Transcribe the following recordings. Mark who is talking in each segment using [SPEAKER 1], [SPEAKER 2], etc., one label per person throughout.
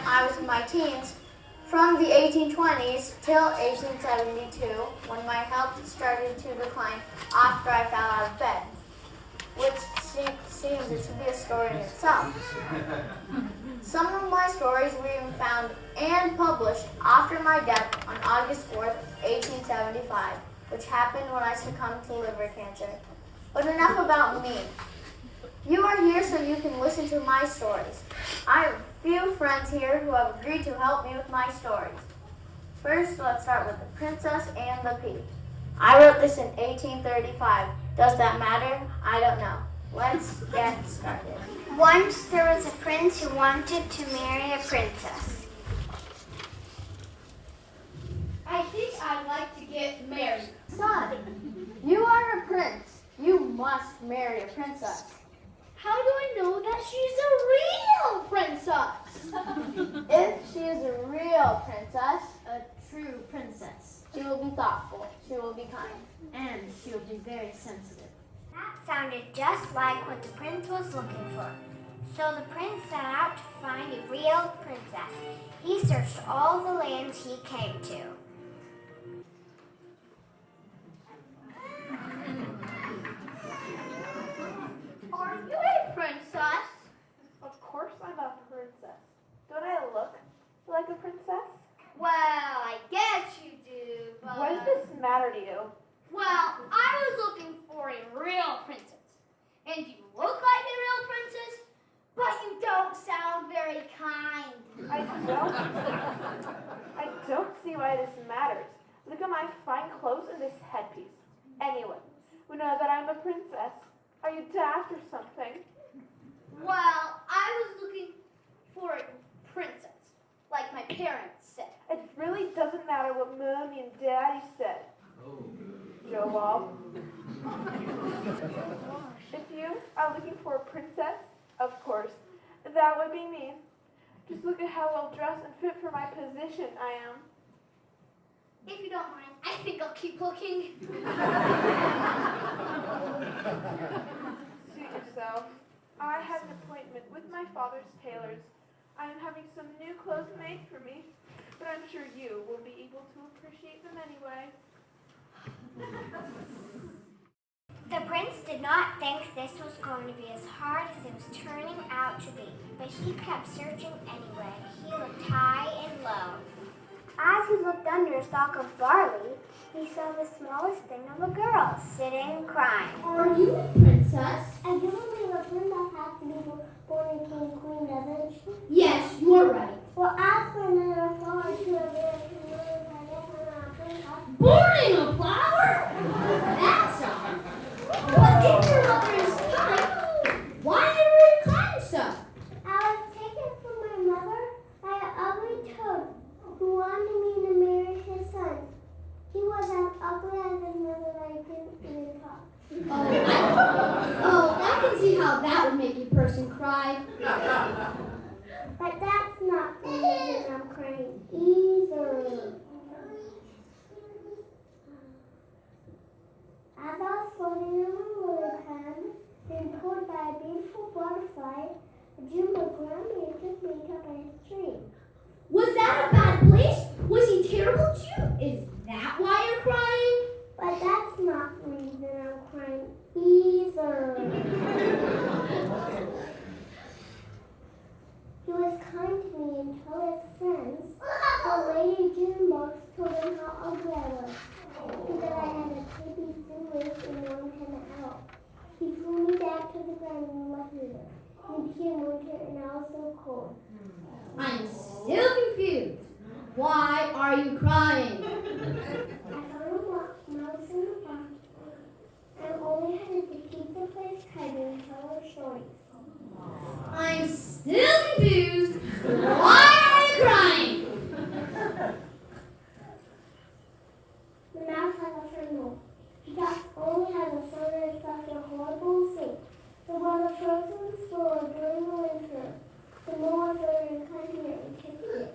[SPEAKER 1] time I was in my teens, from the 1820s till 1872, when my health started to decline after I fell out of bed, which seems to be a story in itself. Some of my stories were even found and published after my death on August 4th, 1875, which happened when I succumbed to liver cancer. But enough about me. You are here so you can listen to my stories. I have a few friends here who have agreed to help me with my stories. First, let's start with The Princess and the Pea. I wrote this in 1835. Does that matter? I don't know. Let's get started.
[SPEAKER 2] Once there was a prince who wanted to marry a princess.
[SPEAKER 3] I think I'd like to get married.
[SPEAKER 1] Son, you are a prince. You must marry a princess.
[SPEAKER 3] How do I know that she's a real princess?
[SPEAKER 1] If she is a real princess,
[SPEAKER 4] A true princess.
[SPEAKER 1] she will be thoughtful, she will be kind.
[SPEAKER 4] And she'll be very sensitive.
[SPEAKER 2] That sounded just like what the prince was looking for. So the prince set out to find a real princess. He searched all the lands he came to.
[SPEAKER 3] Are you a princess?
[SPEAKER 5] Of course I'm a princess. Don't I look like a princess?
[SPEAKER 3] Well, I guess you do, but...
[SPEAKER 5] What does this matter to you?
[SPEAKER 3] Well, I was looking for a real princess. And you look like a real princess, but you don't sound very kind.
[SPEAKER 5] I don't see why this matters. Look at my fine clothes and this headpiece. Anyway, we know that I'm a princess. Are you daft or something?
[SPEAKER 3] Well, I was looking for a princess, like my parents said.
[SPEAKER 5] It really doesn't matter what Mommy and Daddy said. Joel. If you are looking for a princess, of course, that would be me. Just look at how well dressed and fit for my position I am.
[SPEAKER 3] If you don't mind, I think I'll keep looking.
[SPEAKER 5] Suit yourself. I had an appointment with my father's tailors. I am having some new clothes made for me, but I'm sure you will be able to appreciate them anyway.
[SPEAKER 2] The prince did not think this was going to be as hard as it was turning out to be, but he kept searching anyway. He looked high and low. As he looked under a stalk of barley, he saw the smallest thing of a girl sitting crying.
[SPEAKER 3] Are you a princess?
[SPEAKER 2] And you believe a princess has to be born a king and queen, doesn't she?
[SPEAKER 3] Yes, you're right.
[SPEAKER 2] Well, ask for another flower to a very princess.
[SPEAKER 3] Born in a flower? That's odd. But if your mother is kind, why are you kind so?
[SPEAKER 2] I was taken from my mother by an ugly toad who wanted me to marry his son. He was as ugly as his mother that I couldn't even talk.
[SPEAKER 3] I can see how that would make a person cry.
[SPEAKER 2] But that's not the reason I'm crying either. As I was floating in my lily pad, being pulled by a beautiful butterfly, a jumbo grabbed me and took me to a tree.
[SPEAKER 3] Was that a bad place? Was he terrible to you? Is that why you're crying?
[SPEAKER 2] But that's not the reason I'm crying either. He was kind to me and told his friends how Lady Junebug told him how ugly I was, and that I had a creepy fingers and wanted him out. He threw me back to the ground and left me there. It became winter and I was so cold.
[SPEAKER 3] I'm still confused. Why are you crying?
[SPEAKER 2] I found a mouse in the box and only had to keep the place tidy and tell her stories.
[SPEAKER 3] I'm still confused. Why are you crying?
[SPEAKER 2] The mouse had a friend home. The cat only had a son and such a horrible thing. The water froze in the floor during the winter. The mole was very unkind to me and kicked it.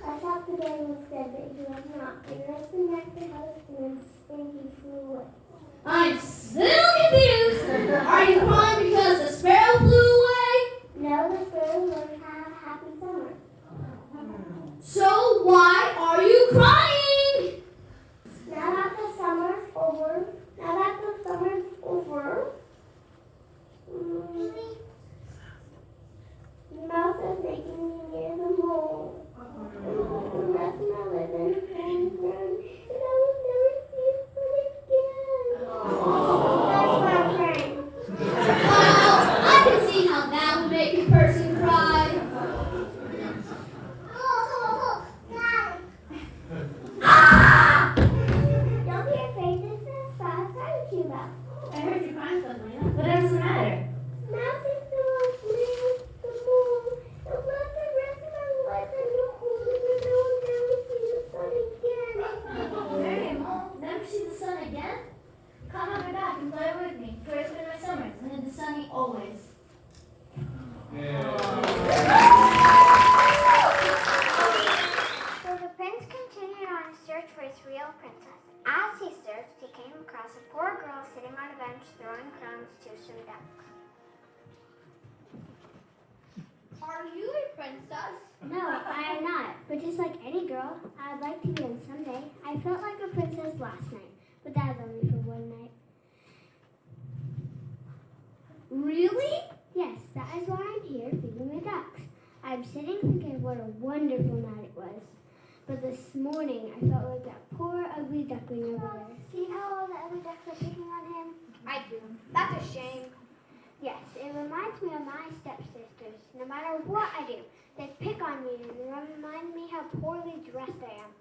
[SPEAKER 2] I thought the day was dead, but he was not. They nursed him back to health, and in spring he flew away.
[SPEAKER 3] I'm still confused. Are you crying because the sparrow flew away?
[SPEAKER 2] No, the sparrow would have a happy summer.
[SPEAKER 3] So why are you crying?
[SPEAKER 2] Now that the summer's over, the mouse is making me near the mole. The rest of my life in home run, and I will never see it again. That's why I'm crying.
[SPEAKER 3] Well, I can see how that would make a person cry.
[SPEAKER 2] Don't be afraid, this is fast. I'm too loud.
[SPEAKER 4] I heard you crying suddenly. Whatever's the matter?
[SPEAKER 2] Mouse is still playing the mole. And let the rest of my life in the hole, and I will never see the sun again.
[SPEAKER 4] Miriam, I'll never see the sun again? Come on my back and play with me. For it's been my summers, and it's sunny always.
[SPEAKER 2] So the prince continued on his search for his real princess. As he searched, he came across a poor girl sitting on a bench throwing crumbs to some ducks.
[SPEAKER 3] Are you a princess?
[SPEAKER 2] No, I am not. But just like any girl, I'd like to be one someday. I felt like a princess last night, but that was only for one night.
[SPEAKER 3] Really?
[SPEAKER 2] Yes, that is why I'm here feeding the ducks. I'm sitting thinking what a wonderful night it was. But this morning, I felt like that poor ugly duckling over there. See how all the other ducks are picking on him?
[SPEAKER 3] I do. That's a shame.
[SPEAKER 2] Yes, it reminds me of my stepsisters. No matter what I do, they pick on me and remind me how poorly dressed I am.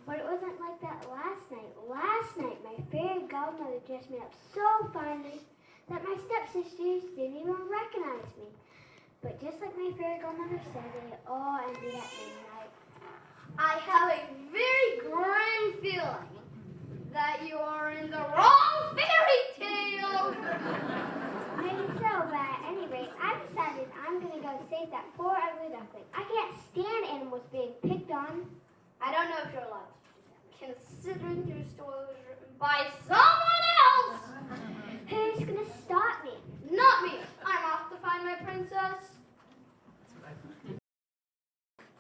[SPEAKER 2] But it wasn't like that last night. Last night, my fairy godmother dressed me up so finely that my stepsisters didn't even recognize me. But just like my fairy godmother said, they all ended at midnight.
[SPEAKER 3] I have a very grim feeling that you are in the wrong fairy tale.
[SPEAKER 2] Maybe so, but at any rate, I decided I'm going to go save that poor ugly duckling. I can't stand animals being picked on.
[SPEAKER 3] I don't know if you're allowed to do that, considering your story was written by someone else.
[SPEAKER 2] Who's going to stop me?
[SPEAKER 3] Not me. I'm off to find my princess.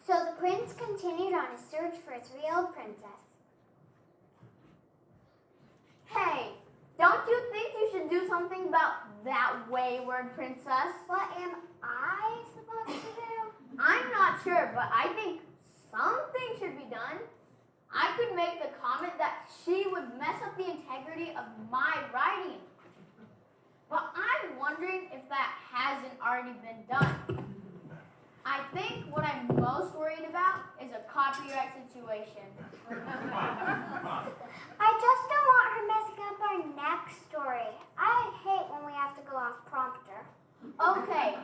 [SPEAKER 2] So the prince continued on his search for his real princess.
[SPEAKER 1] Hey, don't you think you should do something about that wayward princess?
[SPEAKER 2] What am I supposed to do?
[SPEAKER 1] I'm not sure, but I think something should be done. I could make the comment that she would mess up the integrity of my writing. But I'm wondering if that hasn't already been done. I think what I'm most worried about is a copyright situation.
[SPEAKER 2] I just don't want her messing up our next story. I hate when we have to go off prompter.
[SPEAKER 1] Okay,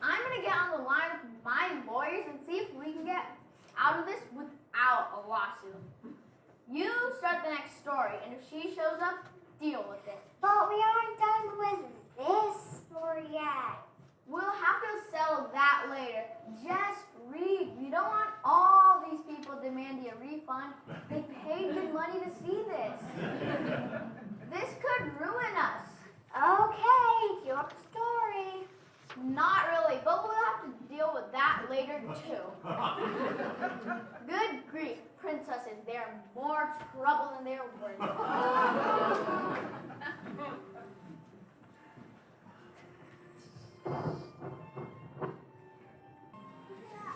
[SPEAKER 1] I'm going to get on the line with my lawyers and see if we can get out of this without a lawsuit. You start the next story, and if she shows up, deal with it.
[SPEAKER 2] But we aren't done with this story yet.
[SPEAKER 1] We'll have to settle that later. Just read. We don't want all these people demanding a refund. They paid good money to see this. This could ruin us.
[SPEAKER 2] Okay, your story.
[SPEAKER 1] Not really, but we'll have to deal with that later too. Good grief, princesses, they're more trouble than they're worth.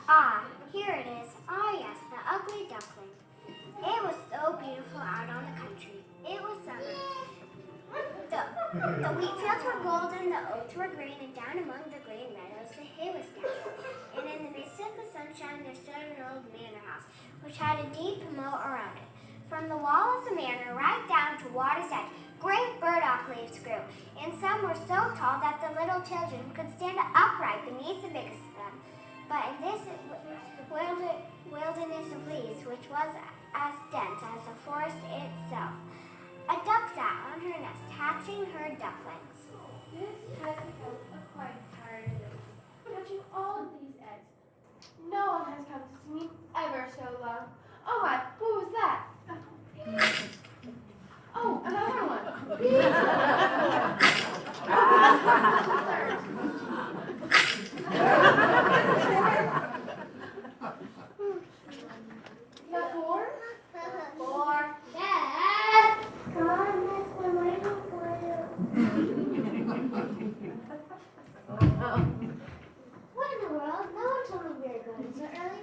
[SPEAKER 2] Ah, here it is. Ah, yes, the ugly duckling. It was so beautiful out on the country. It was summer. The wheat fields were golden, the oats were green, and down among the green meadows the hay was down. And in the midst of the sunshine there stood an old manor house, which had a deep moat around it. From the wall of the manor right down to water's edge, great burdock leaves grew, and some were so tall that the little children could stand upright beneath the biggest of them. But in this wilderness of leaves, which was as dense as the forest itself, a duck sat on her nest, hatching her ducklings.
[SPEAKER 5] This has become quite tired of it. Hatching all of these eggs. No one has come to see me ever so long. Oh my, what was that? Oh, another one.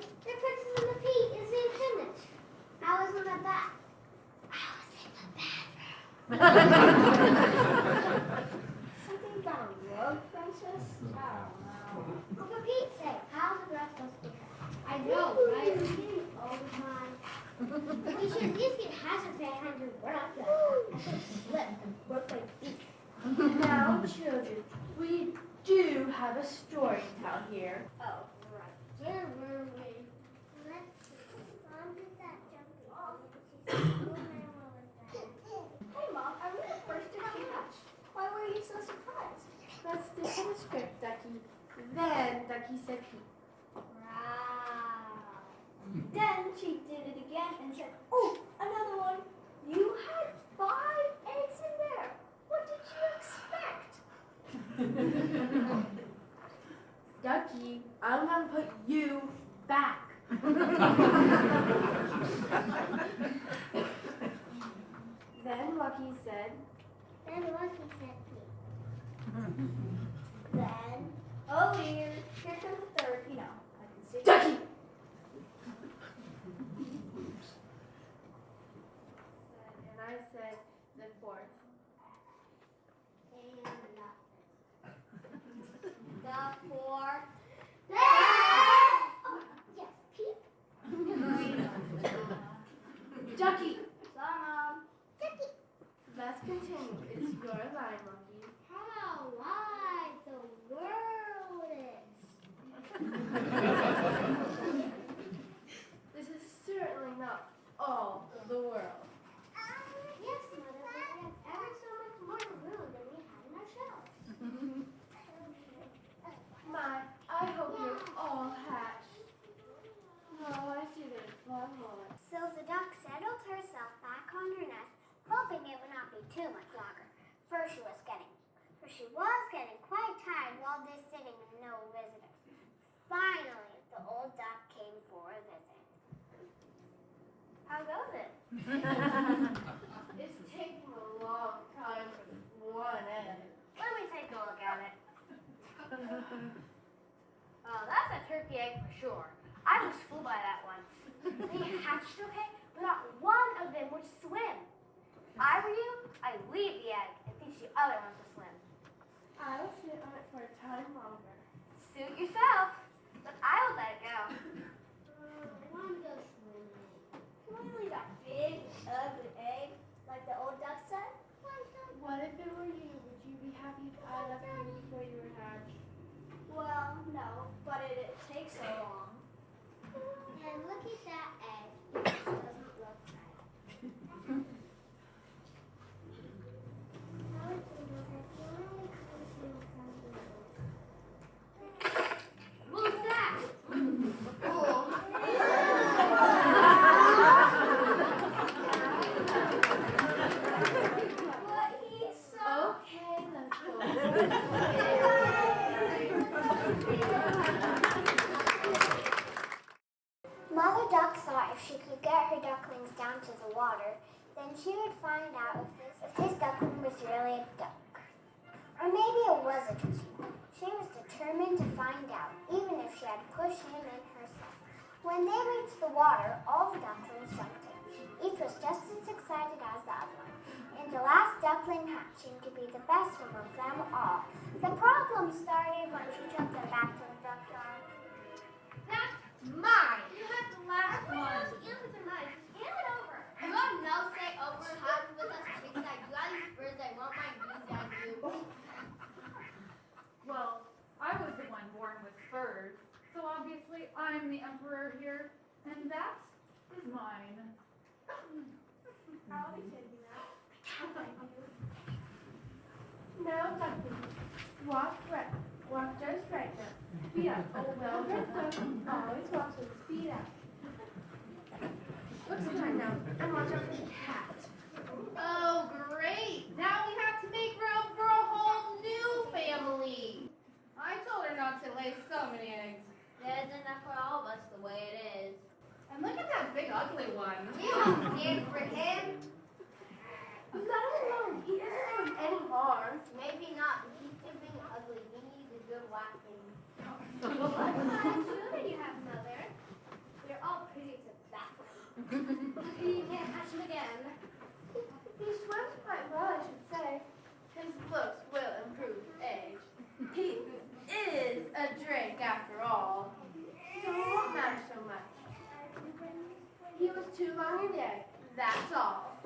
[SPEAKER 2] The princess and the pea is named Pimnich. I was in the back. I was in the bathroom.
[SPEAKER 3] Something about a rogue princess? I don't know.
[SPEAKER 2] Oh, for Pete's sake, how's the rest of us speaker?
[SPEAKER 3] I know, right?
[SPEAKER 2] All the time. We should at least get hazard pay 100. We're not good. I should slip and broke my feet.
[SPEAKER 5] Now, children, we do have a story to tell here.
[SPEAKER 3] Oh, right. Where were we?
[SPEAKER 2] Let's see. Mom did that jumpy.
[SPEAKER 3] Hey, Mom, are we the first to hatch? Why were you so surprised?
[SPEAKER 5] Let's do the script, Ducky. Then Ducky said Pete.
[SPEAKER 3] Wow. Then she did it again and said, oh, another one. You had 5 eggs in there. What did you expect?
[SPEAKER 5] Ducky, I'm gonna put you back. Then Lucky said,
[SPEAKER 2] Then Lucky said Pete.
[SPEAKER 3] Then, oh, weird. Here comes the third, I can see.
[SPEAKER 5] Ducky! And I said the fourth.
[SPEAKER 2] And
[SPEAKER 3] The 4th.
[SPEAKER 2] Oh, yes, Pete.
[SPEAKER 5] Ducky!
[SPEAKER 3] Sorry, Mom.
[SPEAKER 5] Let's continue. It's your line, Lucky.
[SPEAKER 2] How wide the world is.
[SPEAKER 5] This is certainly not all the world.
[SPEAKER 2] Yes, Mother, but we have ever so much more room than we had in our shelves.
[SPEAKER 5] My, I hope you're all hatched. Oh, I see there's one more.
[SPEAKER 2] So the duck settled herself back on her nest, hoping it would not be too much longer, for she was getting quite tired while just sitting and no visitors. Finally, the old duck came for a visit.
[SPEAKER 3] How goes it?
[SPEAKER 5] It's taking a long time for this one egg.
[SPEAKER 3] Let me take a look at it. Oh, that's a turkey egg for sure. I just flew by that once. They hatched okay, but not one of them would swim. If I were you, I'd leave the egg and teach the other ones to swim.
[SPEAKER 5] I'll sit on it for a time longer.
[SPEAKER 3] Suit yourself, but I will let it go.
[SPEAKER 2] I want to go swimming.
[SPEAKER 3] Can we leave that big, ugly egg like the old duck said?
[SPEAKER 5] What if it were you? Would you be happy if I left you before you were hatched?
[SPEAKER 3] Well, no, but it takes so long.
[SPEAKER 2] And look at that egg. It just doesn't look right.
[SPEAKER 3] Who's that? But he's so...
[SPEAKER 5] Okay, let's go.
[SPEAKER 2] Mother Duck thought if she could get her ducklings down to the water, then she would find out if this duckling was really a duck. Or maybe it was a tree. She was determined to find out, even if she had to push him in herself. When they reached the water, all the ducklings jumped in. Each was just as excited as the other one. And the last duckling hatch seemed to be the best one of them all. The problem started when she took them back to the duckyard.
[SPEAKER 3] That's mine. You have the last one. Answers are mine. Hand it over. You have no say over what happens with us chicks. I do all these birds. I want my bees. I do.
[SPEAKER 6] Well, I was the one born with spurs, so obviously I'm the emperor here, and that is mine.
[SPEAKER 5] I'll be taking that. Now, Ducky, walk just right now. Feet up. Oh, well, red duck always walks with his feet out. Look behind now and watch out for the cat.
[SPEAKER 6] Oh, great! Now we have to make room for a whole new family. I told her not to lay so many eggs.
[SPEAKER 3] There's enough for all of us the way it is.
[SPEAKER 6] And look at that big ugly one.
[SPEAKER 3] We won't stand for him.
[SPEAKER 5] Let him alone. He isn't doing any harm.
[SPEAKER 3] Maybe not, but he's still being ugly. He needs a good whacking.
[SPEAKER 2] What kind of children you have, Mother?
[SPEAKER 6] remove the egg. That's all.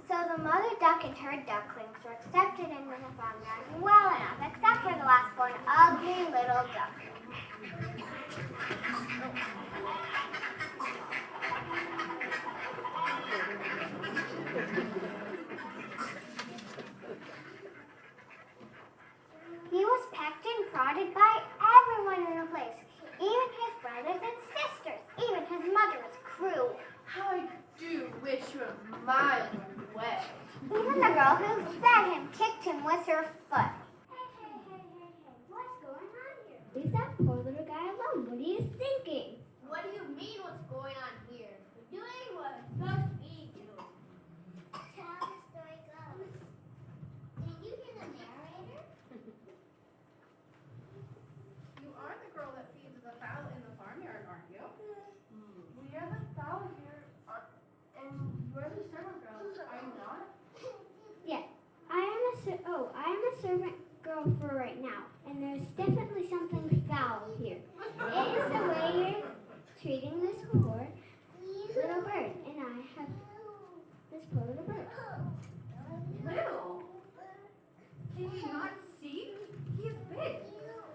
[SPEAKER 3] So the mother duck and her ducklings were accepted into the farmyard well enough, except for the last born ugly little duck. He was pecked and prodded by everyone in the place, even his brothers and sisters. Even his mother was cruel.
[SPEAKER 6] How I do wish you a mile away.
[SPEAKER 3] Even the girl who fed him kicked him with her foot.
[SPEAKER 2] Hey, what's going on here? Leave that poor little guy alone. What are you thinking?
[SPEAKER 4] What do you mean what's going on here? We're doing what we're supposed to be doing.
[SPEAKER 2] Tell how the story goes. Did you hear the narrator?
[SPEAKER 6] You are the girl that feeds the fowl in the farmyard, aren't you? We are the fowl here, and you're the servant girl, are you not?
[SPEAKER 2] Yeah, I am a servant girl for right now, and there's definitely something foul here. It is the way you're treating this poor little bird, and I have this poor little bird.
[SPEAKER 6] Little? Can you not see? He is big,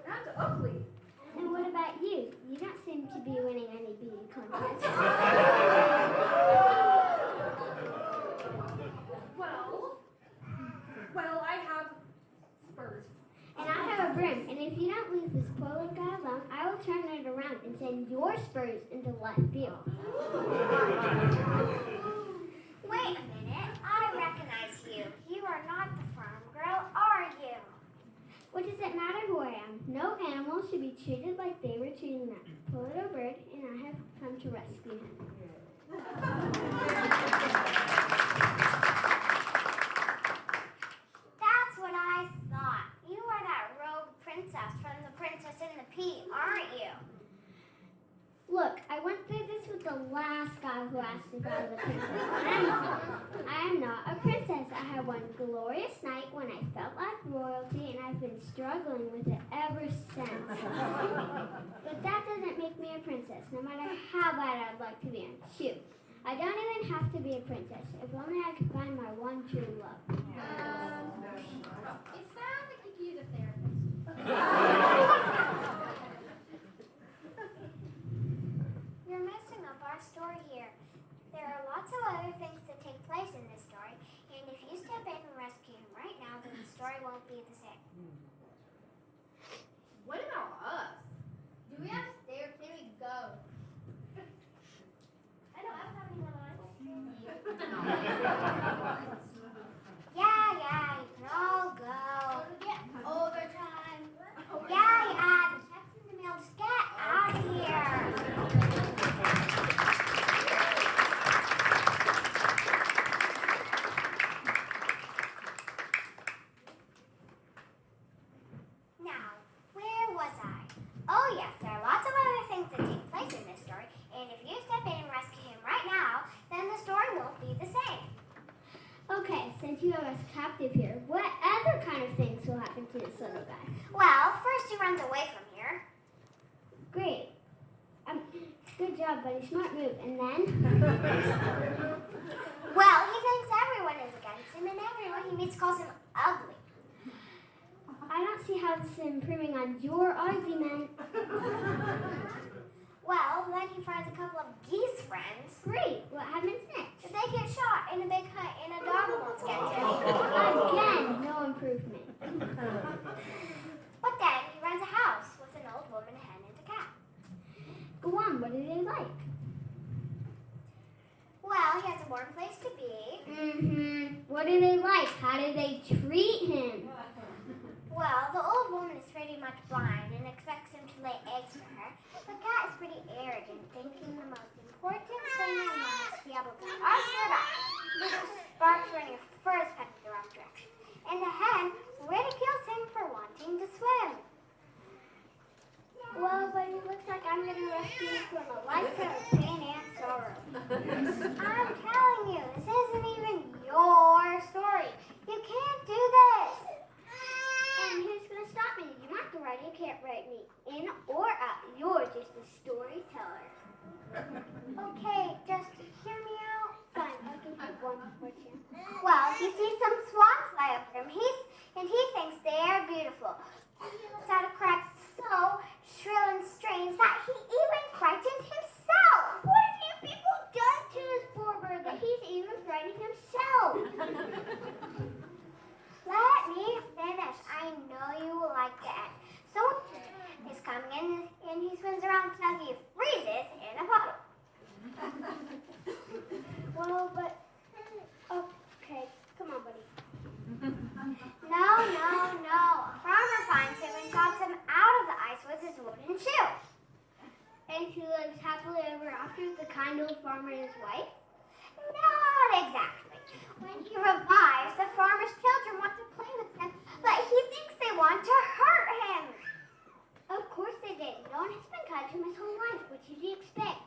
[SPEAKER 6] not ugly.
[SPEAKER 2] And what about you? You don't seem to be winning any beauty contests.
[SPEAKER 6] Well, I have spurs.
[SPEAKER 2] And I have a broom, and if you don't leave this poor little guy alone, I will turn it around and send your spurs into left field.
[SPEAKER 3] Wait a minute, I recognize you. You are not the farm girl, are you?
[SPEAKER 2] What does it matter who I am? No animal should be treated like they were treating that poor little bird, and I have come to rescue him.
[SPEAKER 3] That's what I thought. You are that rogue princess from The Princess and the Pea, aren't you?
[SPEAKER 2] Look, I went through this with the last guy who asked if I was a princess. I am not a princess. I had one glorious night when I felt like royalty, and I've been struggling with it ever since. But that doesn't make me a princess, no matter how bad I'd like to be. Shoot, I don't even have to be a princess. If only I could find my one true love.
[SPEAKER 4] It sounds like you could use a therapist.
[SPEAKER 3] You're messing up our story here. There are lots of other things that take place in this story, and if you step in and rescue him right now, then the story won't be the same.
[SPEAKER 6] What about us?
[SPEAKER 4] Do we have stairs? Can we go? I don't have any more lines.
[SPEAKER 3] Yeah, you can all go.
[SPEAKER 4] Get overtime.
[SPEAKER 3] Yeah, the text in the mail, just get out of here. Now, where was I? Oh yes, there are lots of other things that take place in this story, and if you step in and rescue him right now, then the story won't be the same.
[SPEAKER 2] Okay, since you have us captive here, what other kind of things will happen to this little guy?
[SPEAKER 3] Well, first he runs away from here.
[SPEAKER 2] Great. Good job, buddy. Smart move. And then?
[SPEAKER 3] Well, he thinks everyone is against him, and everyone he meets calls him ugly.
[SPEAKER 2] I don't see how this is improving on your argument.
[SPEAKER 3] Well, then he finds a couple of geese friends.
[SPEAKER 2] Great. What happens next?
[SPEAKER 3] If they get shot in a big hut and a dog almost gets him.
[SPEAKER 2] Again, no improvement.
[SPEAKER 3] But then he runs a house with an old woman, a hen, and a cat.
[SPEAKER 2] Go on. What do they like?
[SPEAKER 3] Well, he has a warm place to be.
[SPEAKER 2] What do they like? How do they treat him?
[SPEAKER 3] Well, the old woman is pretty much blind and expects him to lay eggs for her. The cat is pretty arrogant, thinking the most important thing in life is to be able to arch your back, little sparks when your fur is cut in the wrong direction. And the hen ridicules him for wanting to swim.
[SPEAKER 2] Well, buddy, looks like I'm going to rescue you from a lifetime of pain and sorrow.
[SPEAKER 3] I'm telling you, this isn't even your fly over him, and he thinks they are beautiful. He lets out a cry so shrill and strange that he even frightened himself. What have you people done to this poor bird that he's even frightened himself? Let me finish. I know you will like the end. Someone is coming in, and he spins around until he freezes in a puddle. Well, but okay, come on, buddy. No. A farmer finds him and chops him out of the ice with his wooden shoe.
[SPEAKER 2] And he lives happily ever after, the kind old farmer and his wife?
[SPEAKER 3] Not exactly. When he revives, the farmer's children want to play with him, but he thinks they want to hurt him.
[SPEAKER 2] Of course they did. No one has been kind to him his whole life. What did you expect?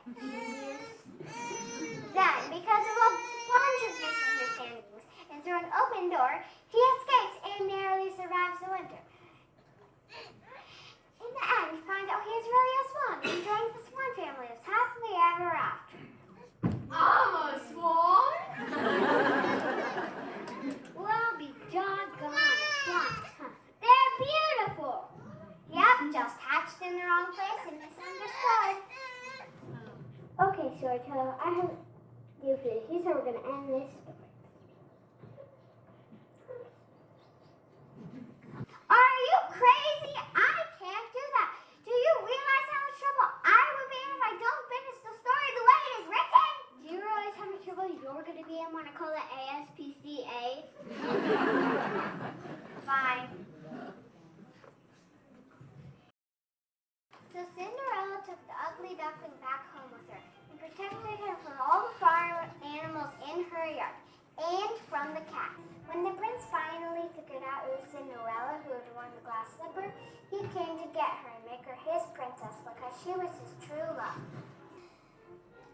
[SPEAKER 3] Then, because of a bunch of misunderstandings and through an open door, he escapes and narrowly survives the winter. In the end, he finds out he is really a swan and joins the swan family, lives happily ever after.
[SPEAKER 4] I'm a swan.
[SPEAKER 3] Well, be doggone swans, huh? They're beautiful. Yep, just hatched in the wrong place and misunderstood.
[SPEAKER 2] Okay, storyteller, I have you finished. Here's how we're going to end this story.
[SPEAKER 3] Are you crazy? I can't do that. Do you realize how much trouble I would be in if I don't finish the story the way it is written?
[SPEAKER 2] Do you realize how much trouble you're going to be in when I call it ASPCA?
[SPEAKER 3] Fine. So Cinderella took the ugly duckling back home with her and protected him from all the farm animals in her yard and from the cat. When the prince finally figured out it was Cinderella who had worn the glass slipper, he came to get her and make her his princess because she was his true love.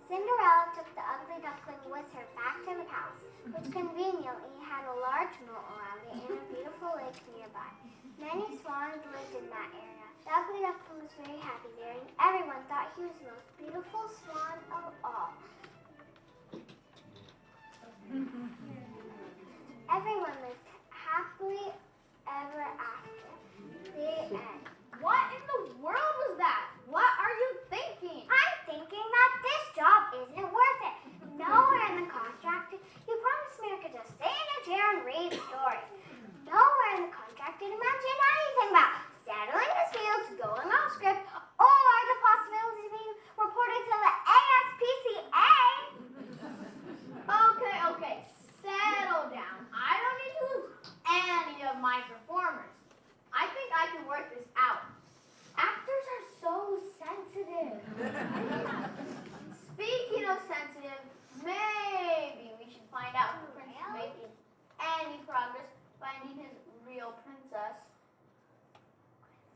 [SPEAKER 3] Cinderella took the ugly duckling with her back to the palace, which conveniently had a large moat around it and a beautiful lake nearby. Many swans lived in that area. The ugly duckling was very happy there, and everyone thought he was the most beautiful swan of all. Everyone lived happily ever after. The end.
[SPEAKER 4] What in the world was that? What are you thinking?
[SPEAKER 3] I'm thinking that this job isn't worth it. Nowhere in the contract you promised me I could just sit in a chair and read stories. Nowhere in the contract did it mention anything about settling disputes, going off script, or the possibility of being reported to the ASPCA.
[SPEAKER 4] Okay, settle down. I don't need to lose any of my performers. I think I can work this out. Actors are so sensitive. Speaking of sensitive, maybe we should find out if the prince is making any progress finding his real princess.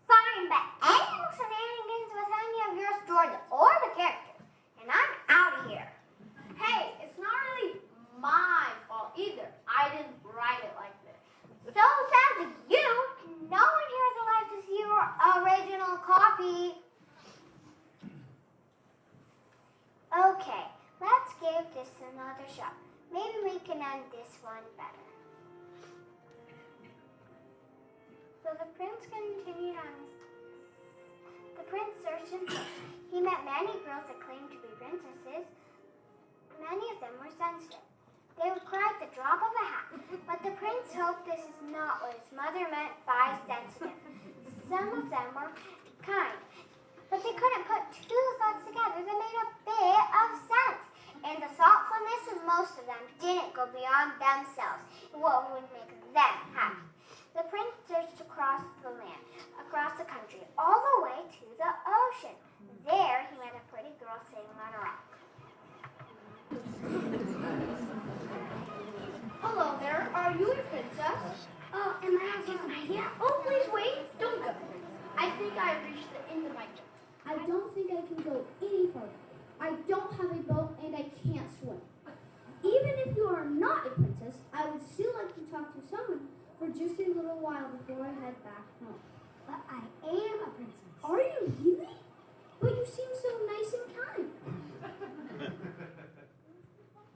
[SPEAKER 3] Fine, but any more shenanigans with any of your stories or the characters, and I'm out of here.
[SPEAKER 4] Hey, it's not really my fault either. I didn't write it like this.
[SPEAKER 3] So sad to you. No one here is alive to see your original copy. Okay, let's give this another shot. Maybe we can end this one better. So the prince continued on. The prince searched and searched. He met many girls that claimed to be princesses. Many of them were sensitive. They would cry at the drop of a hat, but the prince hoped this is not what his mother meant by sensitive. Some of them were kind, but they couldn't put two thoughts together that made a bit of sense. And the thoughtfulness of most of them didn't go beyond themselves and what would make them happy. The prince searched across the land, across the country, all the way to the ocean. There he met a pretty girl sitting on a rock.
[SPEAKER 4] Hello there, are you a princess?
[SPEAKER 2] Oh, and I have an idea.
[SPEAKER 4] Oh, please wait, don't go. I think I've reached the end of my job.
[SPEAKER 7] I don't think I can go any further. I don't have a boat and I can't swim. Even if you are not a princess, I would still like to talk to someone for just a little while before I head back home.
[SPEAKER 2] But I am a princess.
[SPEAKER 7] Are you really? But you seem so nice and kind.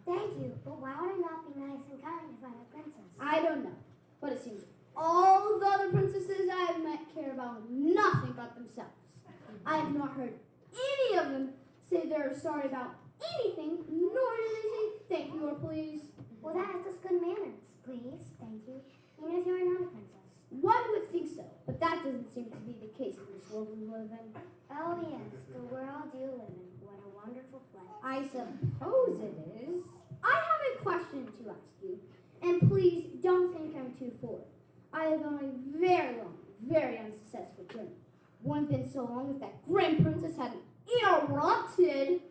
[SPEAKER 2] Thank you, but why would I not be nice and kind if I'm a princess?
[SPEAKER 7] I don't know. But it seems all the other princesses I have met care about nothing but themselves. I have not heard any of them say they're sorry about anything, nor do they say thank you or please.
[SPEAKER 2] Well, that is just good manners. Please, thank you. Even if you are not a princess.
[SPEAKER 7] One would think so, but that doesn't seem to be the case in this world we live in.
[SPEAKER 2] Oh, yes, the world you live in. What a wonderful place.
[SPEAKER 7] I suppose it is. I have a question to ask you, and please don't think I'm too forward. I have gone a very long, very unsuccessful journey. One been so long that that grim princess hadn't erupted.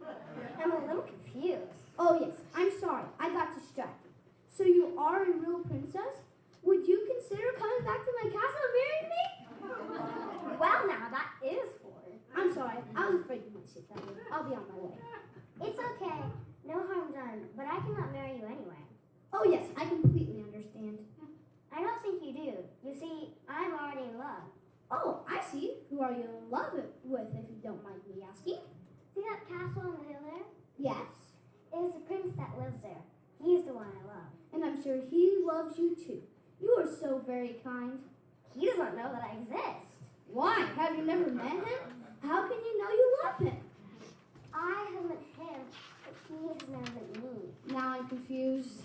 [SPEAKER 2] I'm a little confused.
[SPEAKER 7] Oh yes, I'm sorry, I got distracted. So you are a real princess? Would you consider coming back to my castle and marrying me?
[SPEAKER 2] Well, now, that is forward.
[SPEAKER 7] I'm sorry, I was afraid you might say that. I'll be on my way.
[SPEAKER 2] It's okay. No harm done. But I cannot marry you anyway.
[SPEAKER 7] Oh yes, I completely understand.
[SPEAKER 2] I don't think you do. You see, I'm already in love.
[SPEAKER 7] Oh, I see. Who are you in love with, if you don't mind me asking?
[SPEAKER 2] See that castle on the hill there?
[SPEAKER 7] Yes.
[SPEAKER 2] It is the prince that lives there. He's the one I love.
[SPEAKER 7] And I'm sure he loves you too. You are so very kind.
[SPEAKER 2] He does not know that I exist.
[SPEAKER 7] Why? Have you never met him? How can you know you love him?
[SPEAKER 2] I have met him, but he has never met me.
[SPEAKER 7] Now I'm confused.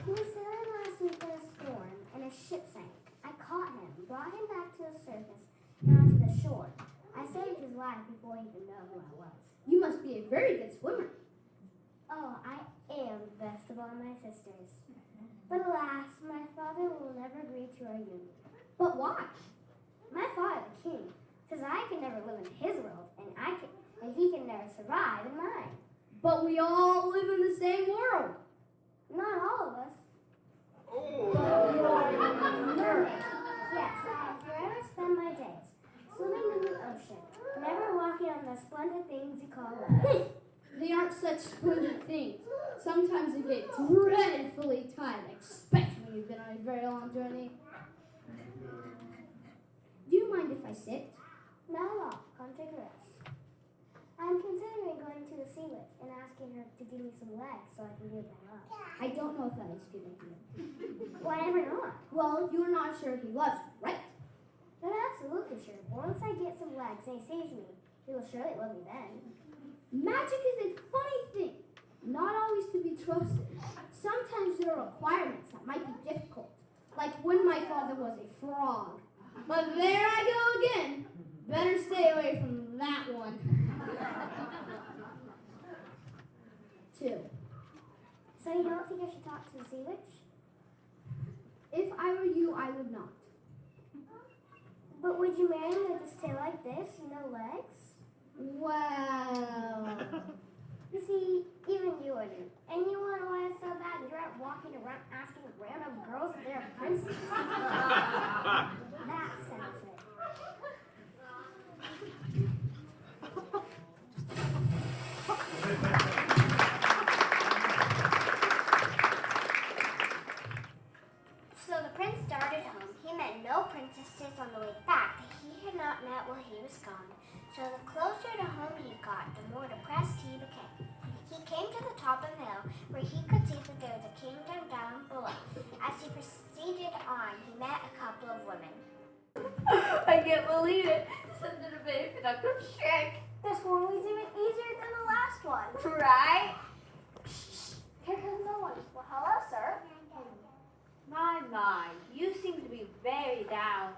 [SPEAKER 2] He was sailing last week in a storm, and his ship sank. I caught him, brought him back to the surface, and onto the shore. I saved his life before he could know who I was.
[SPEAKER 7] You must be a very good swimmer.
[SPEAKER 2] Oh, I am the best of all my sisters. But alas, my father will never agree to our union.
[SPEAKER 7] But why?
[SPEAKER 2] My father, the king, says I can never live in his world, and he can never survive in mine.
[SPEAKER 7] But we all live in the same world.
[SPEAKER 2] Not all of us.
[SPEAKER 7] But you are a mermaid.
[SPEAKER 2] Yes, I have forever spent my days swimming in the ocean, never walking on the splendid things you call love.
[SPEAKER 7] They aren't such splendid things. Sometimes they get dreadfully tired, especially when you've been on a very long journey. Do you mind if I sit?
[SPEAKER 2] Not at all. Come take a rest. I'm considering going to the sea witch and asking her to give me some legs so I can give my love.
[SPEAKER 7] I don't know if that is a good idea.
[SPEAKER 2] Why ever not?
[SPEAKER 7] Well, you're not sure he loves you, right?
[SPEAKER 2] I'm absolutely sure. Once I get some legs and he sees me, he will surely love me then.
[SPEAKER 7] Magic is a funny thing, not always to be trusted. Sometimes there are requirements that might be difficult, like when my father was a frog. But there I go again. Better stay away from that one. 2.
[SPEAKER 2] So you don't think I should talk to the sea witch?
[SPEAKER 7] If I were you, I would not.
[SPEAKER 2] But would you marry me with this tail like this and no legs?
[SPEAKER 7] Well,
[SPEAKER 2] You see, even you wouldn't. And you want to lie so bad you're out walking around asking random girls if they're princes. That sounds it.
[SPEAKER 3] So the prince started home. He met no princesses on the way back that he had not met while he was gone. So the closer to home he got, the more depressed he became. He came to the top of the hill where he could see that there was a kingdom down below. As he proceeded on, he met a couple of women.
[SPEAKER 4] I can't believe it. Such a very productive trick.
[SPEAKER 3] This one was even easier than the last one.
[SPEAKER 4] Right?
[SPEAKER 3] Here comes no one. Well, hello, sir.
[SPEAKER 4] My, you seem to be very down.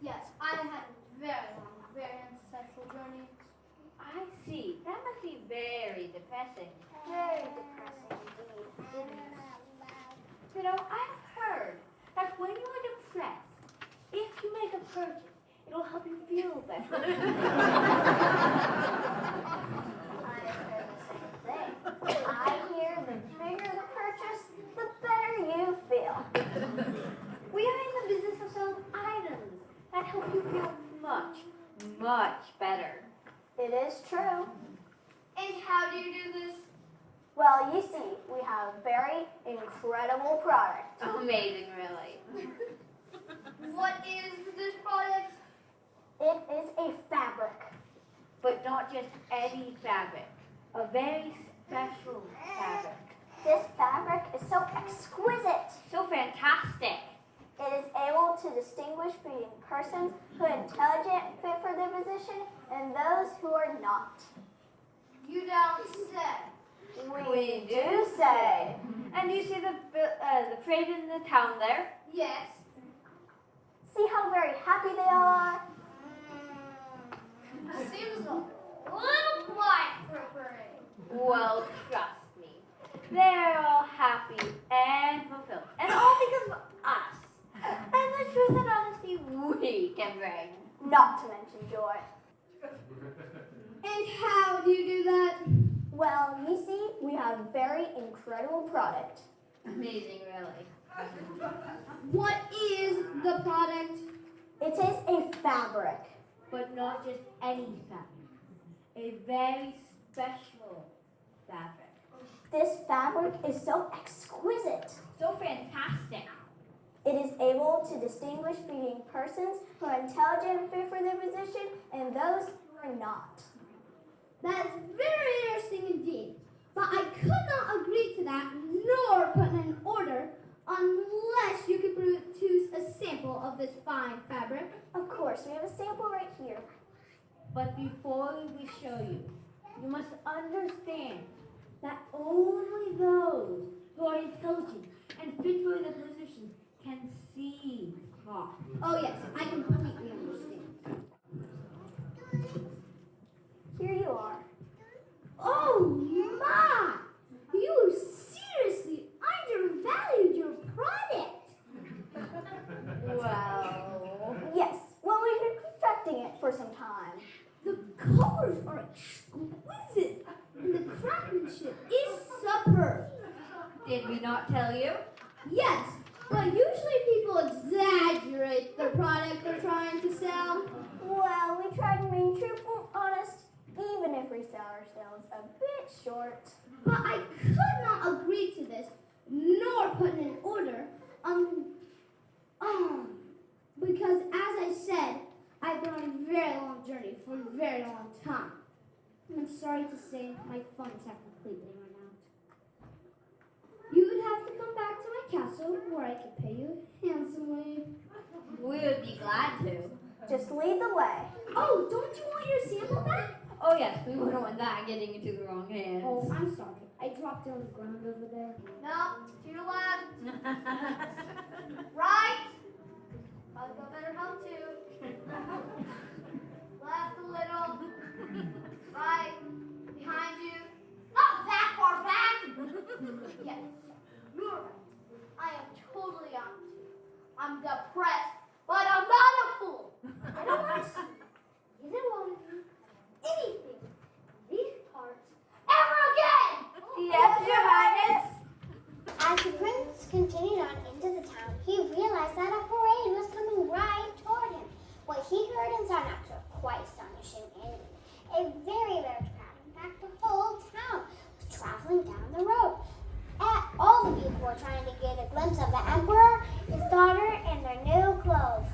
[SPEAKER 1] Yes, I had a very long, very unsuccessful journey.
[SPEAKER 4] I see. That must be very depressing.
[SPEAKER 3] Very depressing indeed.
[SPEAKER 4] You know, I've heard that when you are depressed, if you make a purchase, it'll help you feel better.
[SPEAKER 3] I heard the same thing. I hear the bigger the purchase, the better you feel.
[SPEAKER 4] We are in the business of selling items that help you feel much, much better.
[SPEAKER 3] It is true.
[SPEAKER 1] And how do you do this?
[SPEAKER 3] Well, you see, we have a very incredible product.
[SPEAKER 4] Amazing, really.
[SPEAKER 1] What is this product?
[SPEAKER 3] It is a fabric.
[SPEAKER 4] But not just any fabric. A very special fabric.
[SPEAKER 2] This fabric is so exquisite.
[SPEAKER 3] So fantastic.
[SPEAKER 2] It is able to distinguish between persons who are intelligent, fit for their position, and those who are not.
[SPEAKER 4] You don't say.
[SPEAKER 2] We do say.
[SPEAKER 3] And you see the parade in the town there?
[SPEAKER 4] Yes.
[SPEAKER 2] See how very happy they are?
[SPEAKER 4] Seems a little quiet for a parade.
[SPEAKER 3] Well, trust me. They're all happy and fulfilled. And all because of us. And the truth and honesty we can bring.
[SPEAKER 2] Not to mention joy.
[SPEAKER 7] And how do you do that?
[SPEAKER 2] Well, you see, we have a very incredible product.
[SPEAKER 3] Amazing, really.
[SPEAKER 7] What is the product?
[SPEAKER 2] It is a fabric.
[SPEAKER 3] But not just any fabric. A very special fabric.
[SPEAKER 2] This fabric is so exquisite.
[SPEAKER 3] So fantastic.
[SPEAKER 2] It is able to distinguish between persons who are intelligent and fit for their position and those who are not.
[SPEAKER 7] That is very interesting indeed. But I could not agree to that nor put in an order unless you could produce a sample of this fine fabric.
[SPEAKER 2] Of course, we have a sample right here.
[SPEAKER 3] But before we show you, you must understand that only those who are intelligent and fit for the position can see cloth.
[SPEAKER 7] Oh yes, I completely understand.
[SPEAKER 2] Here you are.
[SPEAKER 7] Oh my! You seriously undervalued your product.
[SPEAKER 3] Well,
[SPEAKER 2] Yes, well, we've been perfecting it for some time.
[SPEAKER 7] The colors are exquisite and the craftsmanship is superb.
[SPEAKER 3] did we not tell you?
[SPEAKER 7] Yes, but usually people exaggerate the product they're trying to sell.
[SPEAKER 2] Well, we try to remain truthful, honest, even if we sell ourselves a bit short.
[SPEAKER 7] But I could not agree to this, nor put in an order, because as I said, I've been on a very long journey for a very long time. I'm sorry to say my funds have completely run out. You would have to come back to my castle where I could pay you handsomely.
[SPEAKER 3] We would be glad to.
[SPEAKER 2] Just lead the way.
[SPEAKER 7] Oh, don't you want your sample back?
[SPEAKER 3] Oh yes, we wouldn't want that getting into the wrong hands.
[SPEAKER 7] Oh, I'm sorry. I dropped it on the ground over there.
[SPEAKER 4] No, to your left. Right. Probably got better help too. Left a little. Right. Behind you. Not that far back. Yes. You're right. I am totally honest. I'm depressed, but I'm not a fool. I don't want to see either one of you anything in these parts ever again.
[SPEAKER 3] Yes, Your Highness.
[SPEAKER 2] As the prince continued on into the town, he realized that a parade was coming right toward him. What he heard and saw next were quite astonishing indeed. A very large crowd, in fact the whole town, was traveling down the road. All the people were trying to get a glimpse of the emperor, his daughter, and their new clothes.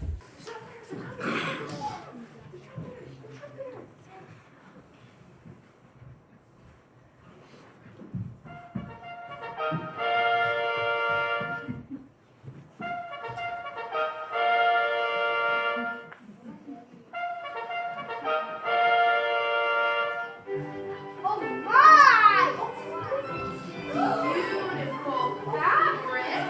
[SPEAKER 4] Oh my! Beautiful fabric.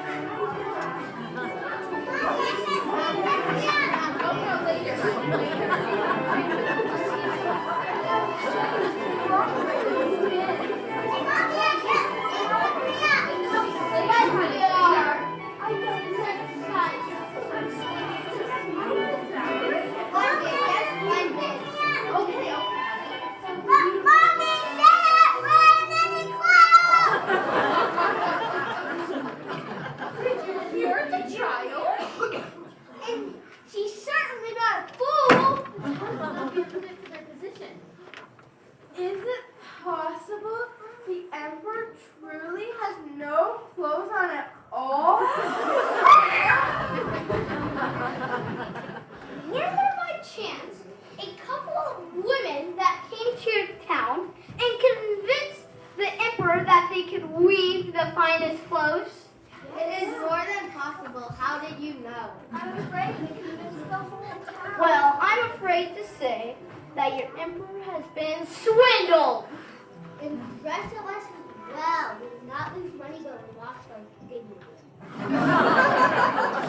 [SPEAKER 4] She's certainly not a fool.
[SPEAKER 5] Is it possible the emperor truly has no clothes on at all?
[SPEAKER 4] Were there by chance a couple of women that came to your town and convinced the emperor
[SPEAKER 3] emperor that they could weave the finest clothes?
[SPEAKER 4] It is more than possible. How did you know?
[SPEAKER 3] I'm afraid they convinced the whole town. Well, I'm afraid to say that your emperor has been swindled.
[SPEAKER 2] And the rest of us as well. We did not lose money, but we lost our dignity.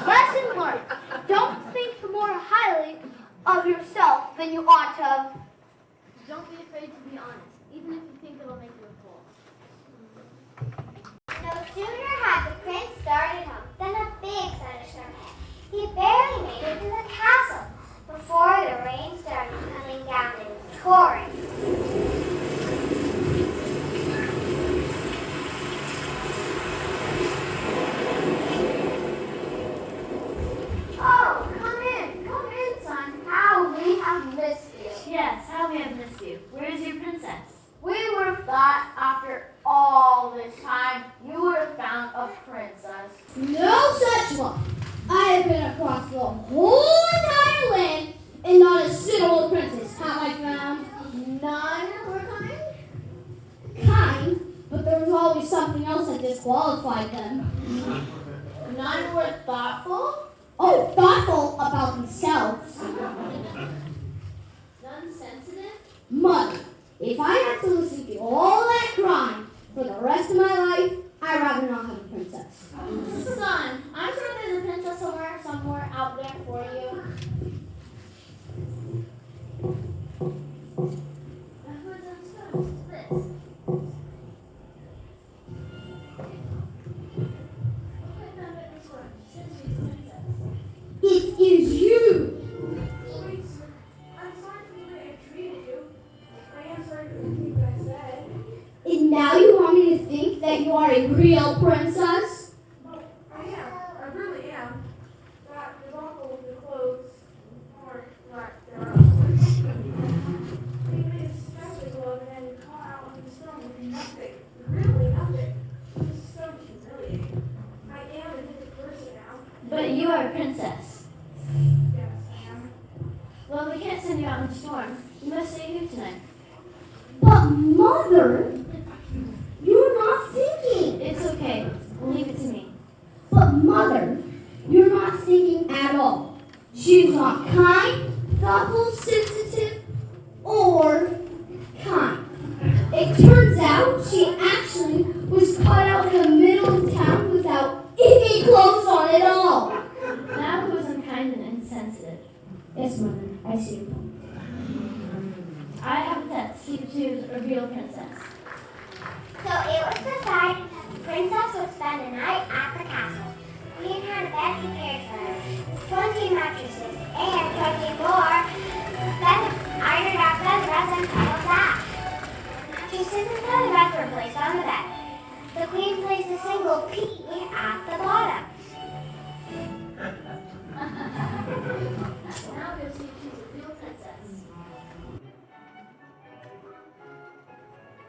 [SPEAKER 3] Lesson learned. Don't think more highly of yourself than you ought to.
[SPEAKER 4] Don't be afraid to be honest, even if you think it'll make you a fool.
[SPEAKER 2] No sooner had the prince started home than a big thunderstorm hit. He barely made it to the castle before the rain started coming down in torrents.
[SPEAKER 1] Oh, come in, son. How we have missed you.
[SPEAKER 8] Yes, how we have missed you. Where is your princess?
[SPEAKER 1] We would have thought after all this time you would have found a princess.
[SPEAKER 7] No such luck. I have been across the whole entire land, and not a single princess have I found.
[SPEAKER 1] None were kind.
[SPEAKER 7] Kind, but there was always something else that disqualified them.
[SPEAKER 1] None were thoughtful.
[SPEAKER 7] Oh, thoughtful about themselves.
[SPEAKER 1] None sensitive.
[SPEAKER 7] Mother, if I had to listen to all that crying for the rest of my life, I'd rather not have a princess.
[SPEAKER 1] Son, I'm sure there's a princess somewhere out there for you.
[SPEAKER 7] It is you.
[SPEAKER 5] Wait, sir. I'm sorry for the way I treated you. I am sorry for the things I said.
[SPEAKER 7] And now you want me to think that you are a real princess?
[SPEAKER 5] Oh, I am. I really am. That debacle with the clothes or not their own. They made a spectacle of it and caught out on the storm with nothing. Really nothing. It was so humiliating. I am a different person now.
[SPEAKER 8] But you are a princess.
[SPEAKER 5] Yes, I am.
[SPEAKER 8] Well, we can't send you out in the storm. You must stay here tonight.
[SPEAKER 7] But Mother, you're not thinking.
[SPEAKER 8] It's okay. We'll leave it to me.
[SPEAKER 7] But Mother, you're not thinking at all. She's not kind, thoughtful, sensitive, or kind. It turns out she actually was caught out in the middle of town without any clothes on at all.
[SPEAKER 8] Now who is unkind and insensitive?
[SPEAKER 7] Yes, Mother, I see.
[SPEAKER 8] I have a test. See if she is a real princess.
[SPEAKER 2] So it was decided that the princess would spend the night at the castle. Queen had a bed prepared for her, 20 mattresses, and 20 more ironed out feathers and piled back. Mattresses and feathers were placed on the bed. The queen placed a single pea at the bottom.
[SPEAKER 8] Now we'll see if she's a real princess.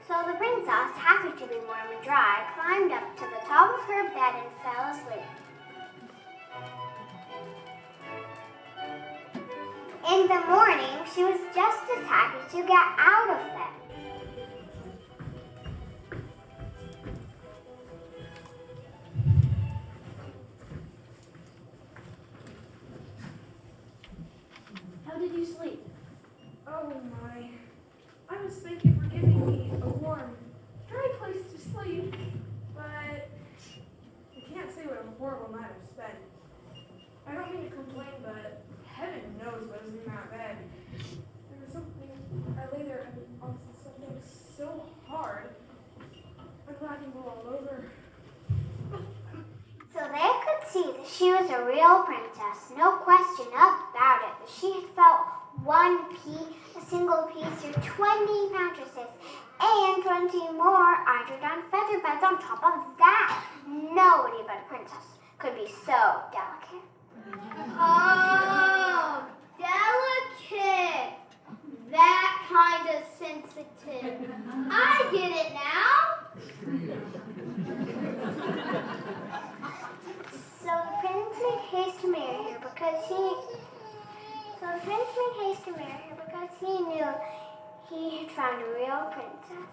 [SPEAKER 2] So the princess, happy to be warm and dry, climbed up to the top of her bed and fell asleep. In the morning, she was just as happy to get out of bed.
[SPEAKER 8] How did you sleep?
[SPEAKER 5] Oh my. I was thinking for giving me a warm, dry place to sleep, but I can't say what a horrible night I've spent. I don't mean to complain, but heaven knows what is in that bed. There was something, I lay there and on something so hard. I'm glad I can go all over.
[SPEAKER 2] So they could see that she was a real princess, no question about it. But she had felt a single piece through 20 mattresses and 20 more ironed-on feather beds on top of that. Nobody but a princess could be so delicate.
[SPEAKER 3] Oh, delicate. That kind of sensitive. I get it now.
[SPEAKER 2] So the prince made haste to marry her because he knew he had found a real princess.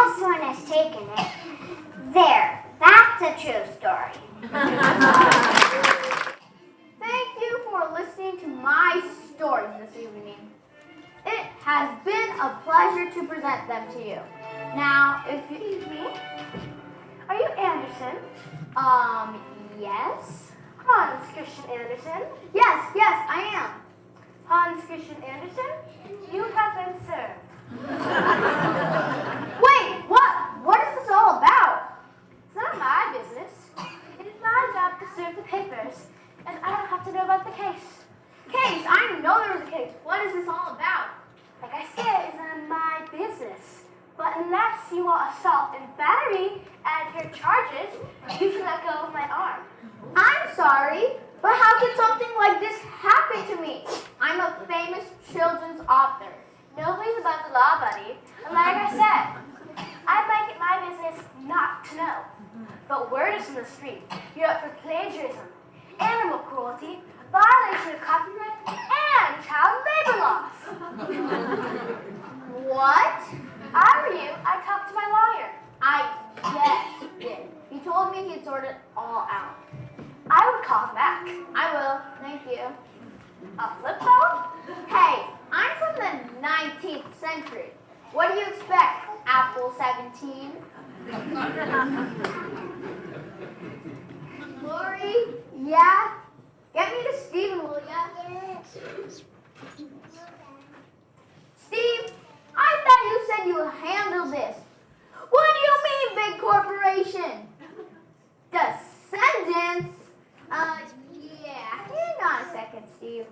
[SPEAKER 3] unless one has taken it. There, that's a true story.
[SPEAKER 1] Thank you for listening to my stories this evening. It has been a pleasure to present them to you. Now, if you...
[SPEAKER 3] Excuse me? Are you Anderson?
[SPEAKER 1] Yes?
[SPEAKER 3] Hans Christian Anderson?
[SPEAKER 1] Yes, I am.
[SPEAKER 3] Hans Christian Anderson? You have been served.
[SPEAKER 1] Wait, what is this all about?
[SPEAKER 3] It's not my business. It is my job to serve the papers, and I don't have to know about the case.
[SPEAKER 1] Case, I know there was a case. What is this all about?
[SPEAKER 3] Like I said, it's not my business. But unless you want assault and battery as your charges, you should let go of my arm.
[SPEAKER 1] I'm sorry, but how could something like this happen to me? I'm a famous children's author.
[SPEAKER 3] Nobody's above the law, buddy. And like I said, I'd make it my business not to know. But word is in the street. You're up for plagiarism, animal cruelty, violation of copyright, and child labor laws.
[SPEAKER 1] What?
[SPEAKER 3] I were you, I'd talk to my lawyer.
[SPEAKER 1] Yes, he did. He told me he'd sort it all out.
[SPEAKER 3] I would call him back.
[SPEAKER 1] I will, thank you.
[SPEAKER 3] A flip phone?
[SPEAKER 1] Hey, I'm from the 19th century. What do you expect, Apple 17? Lori? Yeah? Get me to Steven, will ya? Steve, I thought you said you would handle this. What do you mean, big corporation? Descendants? Yeah. Hang on a second, Steve.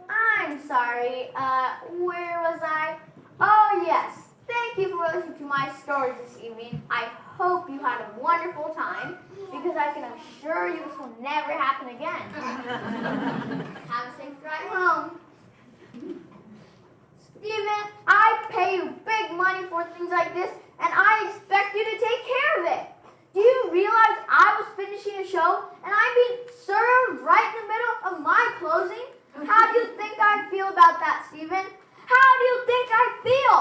[SPEAKER 1] I'm sorry. Where was I? Oh, yes. Thank you for listening to my stories this evening. I hope you had a wonderful time, because I can assure you this will never happen again. Have a safe drive home. Steven, I pay you big money for things like this, and I expect you to take care of it. Do you realize I was finishing a show, and I'm being served right in the middle of my closing? How do you think I feel about that, Steven? How do you think I feel?